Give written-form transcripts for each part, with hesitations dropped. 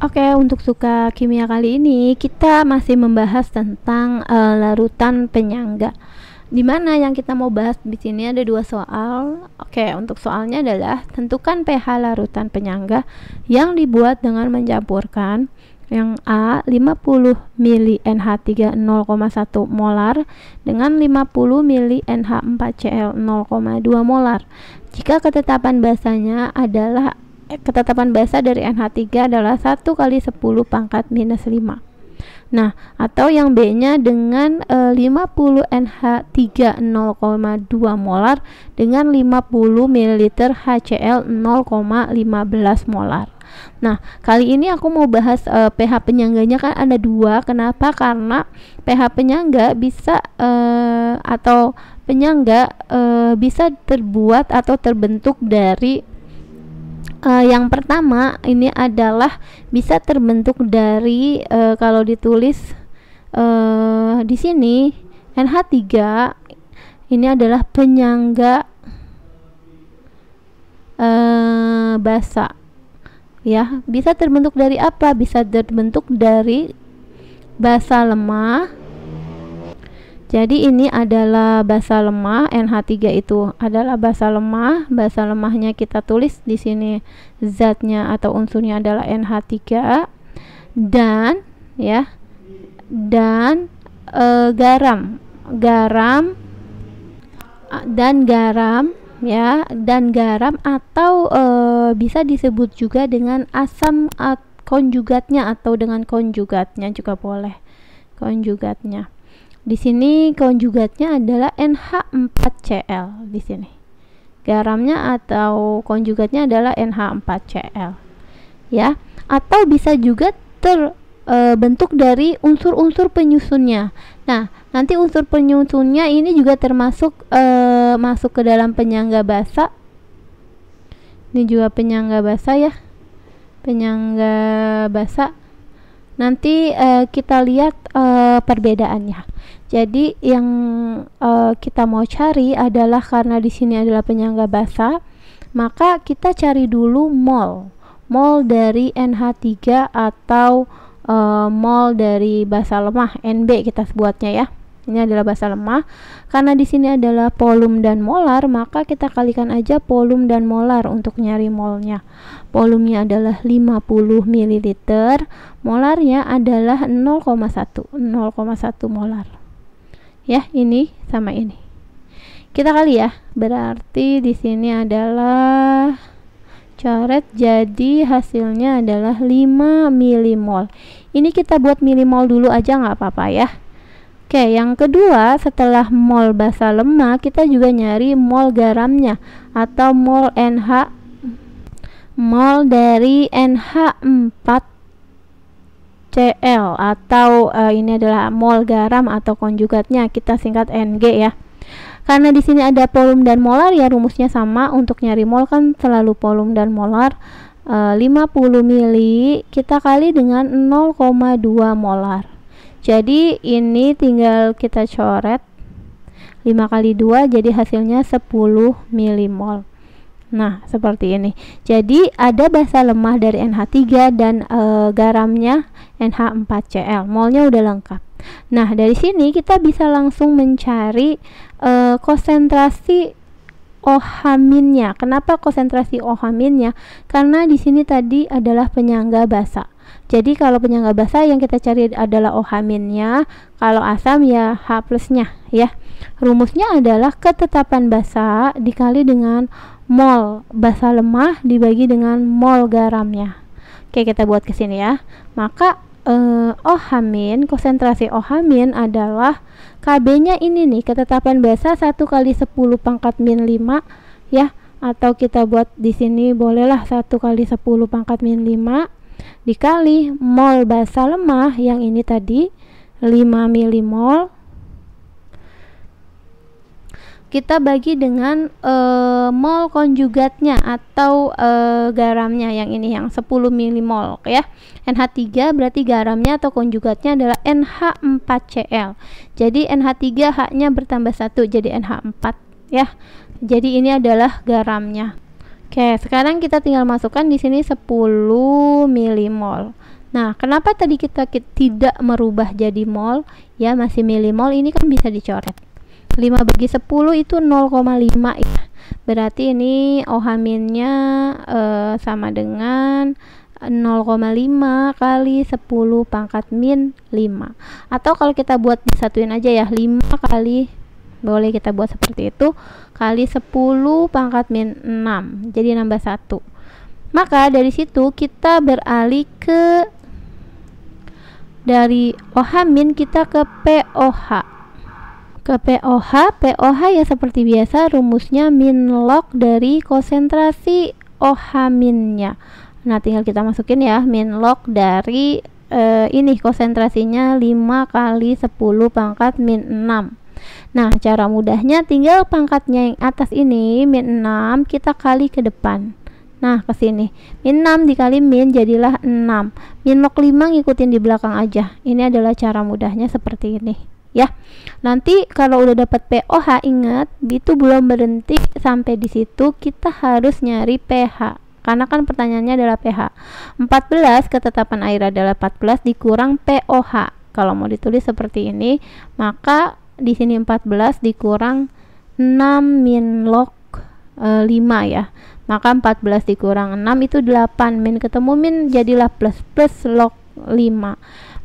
Oke, untuk suka kimia kali ini kita masih membahas tentang larutan penyangga. Dimana yang kita mau bahas di sini ada dua soal. Oke, untuk soalnya adalah tentukan pH larutan penyangga yang dibuat dengan mencampurkan yang A 50 mili NH3 0,1 molar dengan 50 mili NH4Cl 0,2 molar. Jika ketetapan basa dari NH3 adalah 1 kali 10 pangkat minus 5. Nah, atau yang B-nya dengan 50 NH3 0,2 molar dengan 50 ml HCl 0,15 molar. Nah, kali ini aku mau bahas pH penyangganya kan ada dua. Kenapa? Karena pH penyangga bisa atau penyangga bisa terbuat atau terbentuk dari yang pertama ini adalah bisa terbentuk dari kalau ditulis di sini NH3 ini adalah penyangga basa. Ya, bisa terbentuk dari apa? Bisa terbentuk dari basa lemah. Jadi ini adalah basa lemah, NH3 itu adalah basa lemah. Basa lemahnya kita tulis di sini zatnya atau unsurnya adalah NH3 dan ya dan garam atau bisa disebut juga dengan asam konjugatnya atau dengan konjugatnya juga boleh. Konjugatnya. Di sini konjugatnya adalah NH4Cl di sini. Garamnya atau konjugatnya adalah NH4Cl. Ya, atau bisa juga terbentuk dari unsur-unsur penyusunnya. Nah, nanti unsur penyusunnya ini juga termasuk masuk ke dalam penyangga basa. Ini juga penyangga basa ya. Penyangga basa. Nanti kita lihat perbedaannya. Jadi yang kita mau cari adalah karena di sini adalah penyangga basa, maka kita cari dulu mol dari NH3 atau mol dari basa lemah NB kita sebutnya ya. Ini adalah basa lemah. Karena di sini adalah volum dan molar, maka kita kalikan aja volum dan molar untuk nyari molnya. Volumenya adalah 50 ml, molarnya adalah 0,1 molar. Ya, ini sama ini. Kita kali ya. Berarti di sini adalah coret, jadi hasilnya adalah 5 milimol. Ini kita buat milimol dulu aja nggak apa-apa ya. Oke, yang kedua setelah mol basa lemah kita juga nyari mol garamnya atau mol dari NH4Cl atau ini adalah mol garam atau konjugatnya, kita singkat Ng ya. Karena di sini ada volum dan molar ya, rumusnya sama. Untuk nyari mol kan selalu volum dan molar. 50 mili kita kali dengan 0,2 molar. Jadi ini tinggal kita coret 5 kali 2 jadi hasilnya 10 milimol. Nah, seperti ini. Jadi ada basa lemah dari NH3 dan garamnya NH4Cl. Molnya udah lengkap. Nah, dari sini kita bisa langsung mencari konsentrasi OH-nya. Kenapa konsentrasi OH-nya? Karena di sini tadi adalah penyangga basa. Jadi kalau penyangga basa yang kita cari adalah OH-nya, kalau asam ya H plusnya ya. Rumusnya adalah ketetapan basa dikali dengan mol basa lemah dibagi dengan mol garamnya. Oke, kita buat ke sini ya. Maka OH-, konsentrasi OH- adalah KB-nya ini nih, ketetapan basa 1 kali 10 pangkat min 5 ya, atau kita buat di sini bolehlah 1 kali 10 pangkat min 5 dikali mol basa lemah yang ini tadi 5 milimol, kita bagi dengan mol konjugatnya atau garamnya yang ini yang 10 milimol ya. NH3 berarti garamnya atau konjugatnya adalah NH4Cl. Jadi NH3 H-nya bertambah 1 jadi NH4 ya. Jadi ini adalah garamnya. Oke, sekarang kita tinggal masukkan di sini 10 milimol. Nah, kenapa tadi kita tidak merubah jadi mol? Ya, masih milimol, ini kan bisa dicoret. 5/10 itu 0,5 ya. Berarti ini OH-nya sama dengan 0,5 kali 10 pangkat min 5. Atau kalau kita buat disatuin aja ya, 5 kali, boleh kita buat seperti itu, kali 10 pangkat min 6. Jadi nambah 1. Maka dari situ kita beralih ke dari OH min kita ke POH. Ke POH ya seperti biasa rumusnya min log dari konsentrasi OH minnya. Nah, tinggal kita masukin ya, min log dari ini konsentrasinya 5 kali 10 pangkat min 6. Nah, cara mudahnya tinggal pangkatnya yang atas ini, min 6, kita kali ke depan. Nah, ke sini. Min 6 dikali min jadilah 6. Min log 5 ngikutin di belakang aja. Ini adalah cara mudahnya seperti ini. Ya, nanti kalau udah dapat POH, ingat itu belum berhenti sampai di situ, kita harus nyari pH. Karena kan pertanyaannya adalah pH. 14 ketetapan air adalah 14 dikurang POH. Kalau mau ditulis seperti ini, maka di sini 14 dikurang 6 min log 5 ya. Maka 14 dikurang 6 itu 8. Min ketemu min jadilah plus log 5.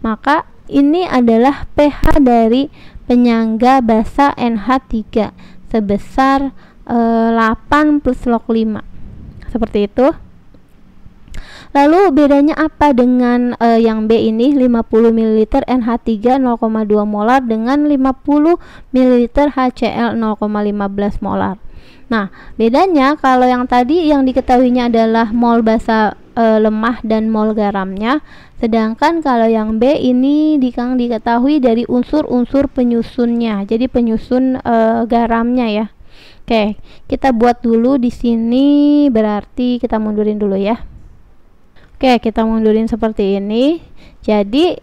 Maka ini adalah pH dari penyangga basa NH3 sebesar 8 plus log 5. Seperti itu. Lalu bedanya apa dengan yang B ini, 50 ml NH3 0,2 molar dengan 50 ml HCl 0,15 molar. Nah, bedanya kalau yang tadi yang diketahuinya adalah mol basa lemah dan mol garamnya, sedangkan kalau yang B ini diketahui dari unsur-unsur penyusunnya. Jadi penyusun garamnya ya. Oke, kita buat dulu di sini, berarti kita mundurin dulu ya. Oke, kita mundurin seperti ini. Jadi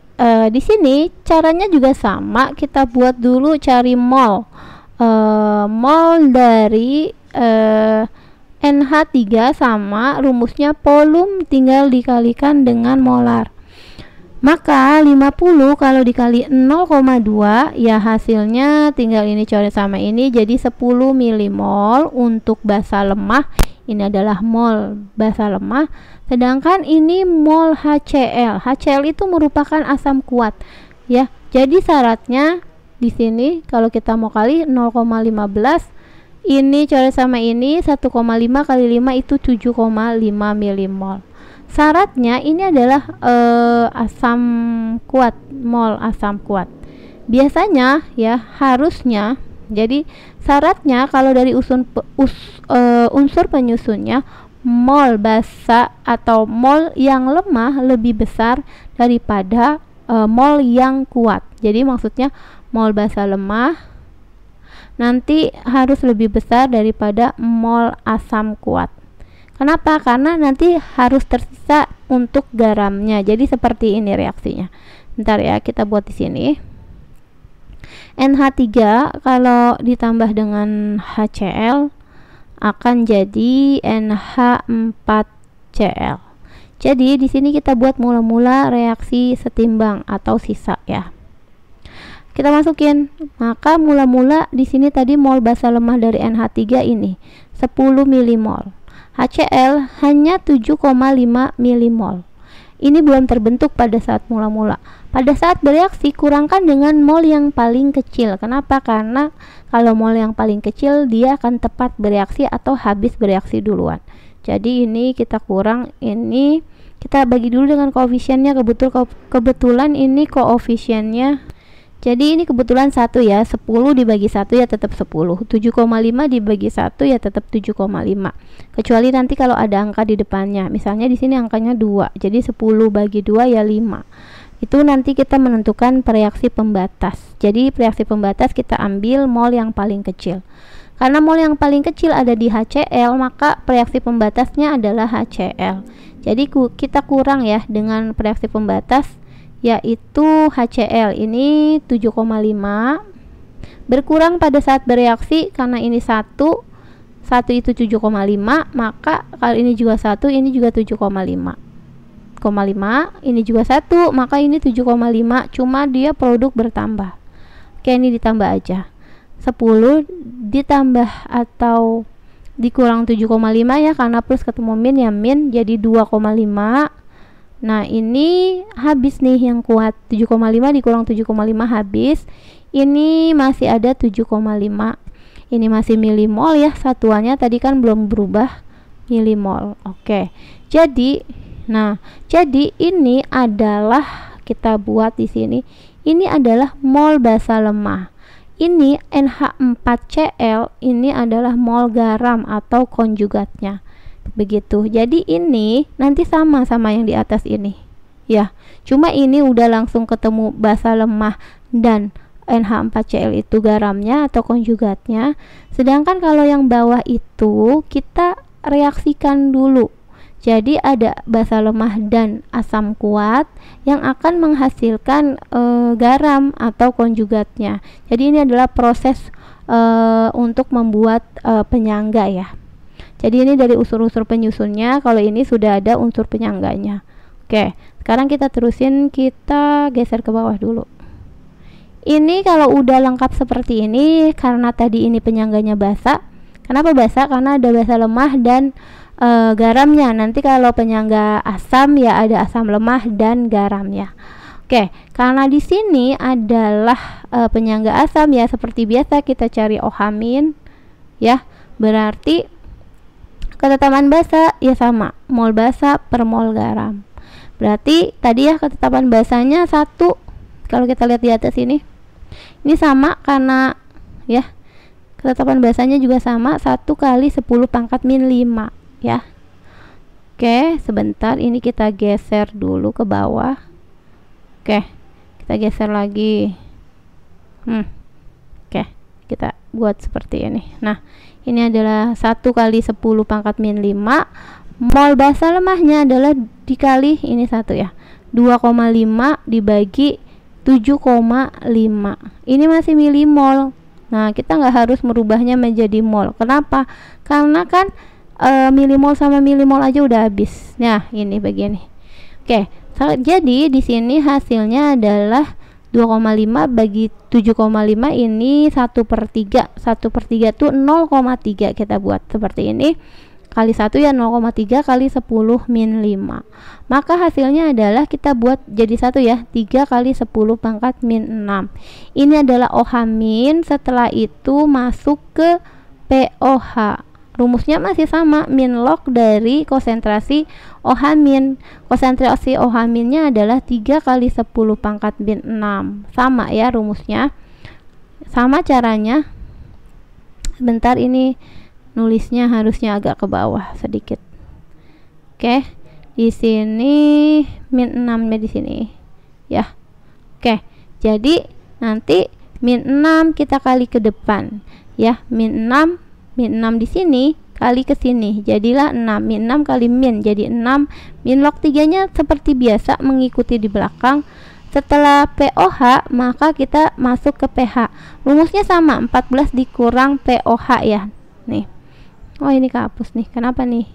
di sini caranya juga sama, kita buat dulu cari mol. Mol dari NH3 sama rumusnya volum tinggal dikalikan dengan molar. Maka 50 kalau dikali 0,2 ya hasilnya tinggal ini coret sama ini jadi 10 milimol untuk basa lemah. Ini adalah mol basa lemah. Sedangkan ini mol HCl. HCl itu merupakan asam kuat ya. Jadi syaratnya di sini kalau kita mau kali 0,15, ini coret sama ini 1,5 kali 5 itu 7,5 milimol. Syaratnya ini adalah asam kuat, mol asam kuat. Biasanya ya harusnya, jadi syaratnya kalau dari unsur penyusunnya mol basa atau mol yang lemah lebih besar daripada mol yang kuat. Jadi maksudnya mol basa lemah nanti harus lebih besar daripada mol asam kuat. Kenapa? Karena nanti harus tersisa untuk garamnya. Jadi seperti ini reaksinya. Bentar ya, kita buat di sini. NH3 kalau ditambah dengan HCl akan jadi NH4Cl. Jadi di sini kita buat mula-mula reaksi setimbang atau sisa ya. Kita masukin. Maka mula-mula di sini tadi mol basa lemah dari NH3 ini 10 milimol. HCl hanya 7,5 milimol. Ini belum terbentuk pada saat mula-mula. Pada saat bereaksi kurangkan dengan mol yang paling kecil. Kenapa? Karena kalau mol yang paling kecil dia akan tepat bereaksi atau habis bereaksi duluan. Jadi ini kita kurang, ini kita bagi dulu dengan koefisiennya. Kebetulan ini koefisiennya, jadi ini kebetulan 1 ya, 10 dibagi 1 ya tetap 10, 7,5 dibagi 1 ya tetap 7,5. Kecuali nanti kalau ada angka di depannya, misalnya di sini angkanya 2, jadi 10 bagi 2 ya 5. Itu nanti kita menentukan reaksi pembatas. Jadi reaksi pembatas kita ambil mol yang paling kecil. Karena mol yang paling kecil ada di HCl, maka reaksi pembatasnya adalah HCl. Jadi kita kurang ya dengan reaksi pembatas, yaitu HCl ini 7,5 berkurang pada saat bereaksi karena ini 1 itu 7,5, maka kalau ini juga 1, ini juga 7,5. ini juga 1, maka ini 7,5, cuma dia produk bertambah. Oke, ini ditambah aja. 10 ditambah atau dikurang 7,5 ya, karena plus ketemu min ya, min jadi 2,5. Nah, ini habis nih yang kuat. 7,5 dikurang 7,5 habis. Ini masih ada 7,5. Ini masih milimol ya, satuannya tadi kan belum berubah, milimol. Oke. Jadi ini adalah kita buat di sini. Ini adalah mol basa lemah. Ini NH4Cl, ini adalah mol garam atau konjugatnya. Begitu. Jadi ini nanti sama yang di atas ini. Ya, cuma ini udah langsung ketemu basa lemah dan NH4Cl itu garamnya atau konjugatnya. Sedangkan kalau yang bawah itu kita reaksikan dulu. Jadi ada basa lemah dan asam kuat yang akan menghasilkan garam atau konjugatnya. Jadi ini adalah proses untuk membuat penyangga ya. Jadi ini dari unsur-unsur penyusunnya, kalau ini sudah ada unsur penyangganya. Oke, sekarang kita terusin, kita geser ke bawah dulu. Ini kalau udah lengkap seperti ini, karena tadi ini penyangganya basa. Kenapa basa? Karena ada basa lemah dan garamnya. Nanti kalau penyangga asam ya ada asam lemah dan garamnya. Oke, karena di sini adalah penyangga asam ya, seperti biasa kita cari OH- ya. Berarti ketetapan basa ya sama, mol basa per mol garam. Berarti tadi ya ketetapan basanya 1. Kalau kita lihat di atas ini sama karena ya ketetapan basanya juga sama, 1 kali 10 pangkat min 5 ya. Oke, sebentar, ini kita geser dulu ke bawah. Oke, kita geser lagi. Oke, kita buat seperti ini. Nah, ini adalah 1 kali 10 pangkat min 5. Mol basa lemahnya adalah dikali ini 1 ya, 2,5 dibagi 7,5. Ini masih milimol. Nah, kita nggak harus merubahnya menjadi mol. Kenapa? Karena kan milimol sama milimol aja udah habis. Nah, ini bagian ini. Oke, jadi di sini hasilnya adalah 2,5 bagi 7,5, ini 1/3. 1/3 itu 0,3. Kita buat seperti ini. Kali 1 ya 0,3 kali 10 min 5. Maka hasilnya adalah kita buat jadi 1 ya, 3 kali 10 pangkat min 6. Ini adalah OH-, setelah itu masuk ke POH. Rumusnya masih sama, min log dari konsentrasi OH-. Konsentrasi OH-nya adalah 3 kali 10 pangkat min 6. Sama ya rumusnya. Sama caranya. Sebentar, ini nulisnya harusnya agak ke bawah sedikit. Oke, di sini min 6-nya di sini ya. Oke, jadi nanti min 6 kita kali ke depan ya, min 6 di sini kali ke sini jadilah 6. Min 6 kali min jadi 6. Min log 3-nya seperti biasa mengikuti di belakang. Setelah POH maka kita masuk ke pH. Rumusnya sama, 14 dikurang POH ya. Nih. Oh, ini kehapus nih. Kenapa nih?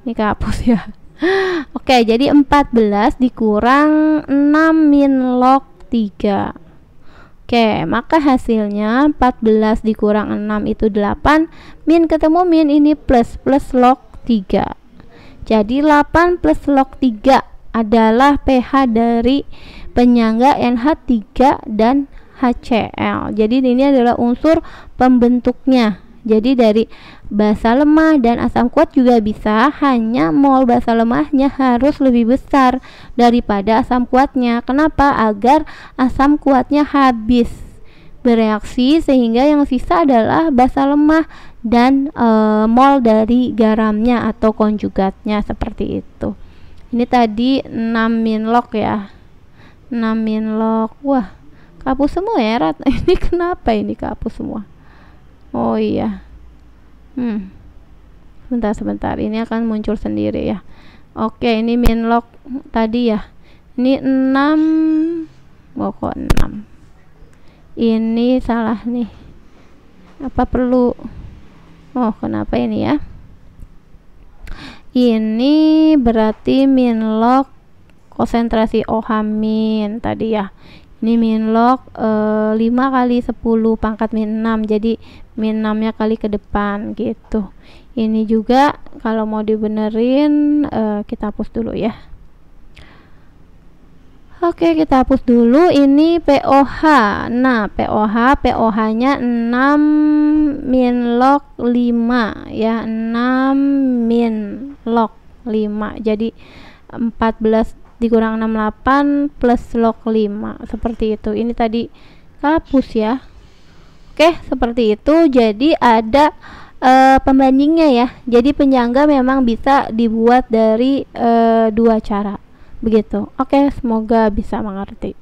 Ini kehapus ya. Oke, jadi 14 dikurang 6 min log 3. Oke, maka hasilnya 14 dikurang 6 itu 8. Min ketemu min, ini plus log 3. Jadi 8 plus log 3 adalah pH dari penyangga NH3 dan HCl. Jadi ini adalah unsur pembentuknya. Jadi dari basa lemah dan asam kuat juga bisa, hanya mol basa lemahnya harus lebih besar daripada asam kuatnya. Kenapa? Agar asam kuatnya habis bereaksi sehingga yang sisa adalah basa lemah dan mol dari garamnya atau konjugatnya, seperti itu. Ini tadi 6 min log ya. 6 min log. Wah, kapus semua ya, Rat. Ini kenapa ini kapus semua? Oh iya. Sebentar, ini akan muncul sendiri ya. Oke, ini min log tadi ya. Ini 6. Oh, kok 6? Ini salah nih. Apa perlu? Oh, kenapa ini ya? Ini berarti min log konsentrasi OH min tadi ya. Ini min log 5 kali 10 pangkat min 6, jadi min 6 nya kali ke depan gitu. Ini juga kalau mau dibenerin kita hapus dulu ya. Oke, kita hapus dulu. Ini POH. Nah, POH nya 6 min log 5 ya, 6 min log 5. Jadi 14 dikurang 68 plus log 5, seperti itu. Ini tadi hapus ya. Oke, seperti itu. Jadi ada pembandingnya ya. Jadi penyangga memang bisa dibuat dari dua cara begitu. Oke, semoga bisa mengerti.